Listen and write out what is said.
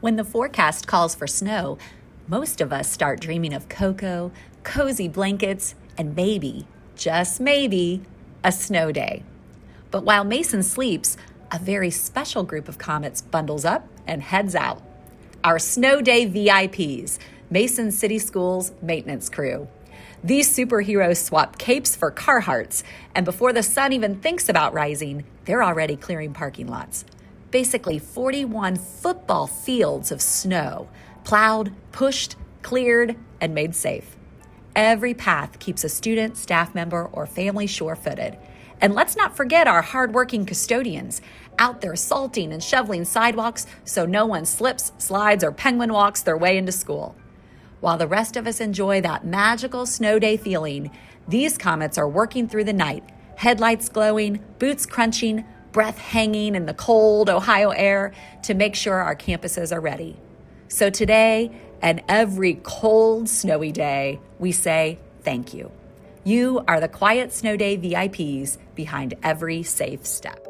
When the forecast calls for snow, most of us start dreaming of cocoa, cozy blankets, and maybe, just maybe, a snow day. But while Mason sleeps, a very special group of Comets bundles up and heads out. Our Snow Day VIPs, Mason City Schools maintenance crew. These superheroes swap capes for Carhartts, and before the sun even thinks about rising, they're already clearing parking lots. Basically 41 football fields of snow, plowed, pushed, cleared, and made safe. Every path keeps a student, staff member, or family sure-footed. And let's not forget our hardworking custodians, out there salting and shoveling sidewalks so no one slips, slides, or penguin walks their way into school. While the rest of us enjoy that magical snow day feeling, these Comets are working through the night, headlights glowing, boots crunching, breath hanging in the cold Ohio air to make sure our campuses are ready. So today, and every cold, snowy day, we say thank you. You are the quiet snow day VIPs behind every safe step.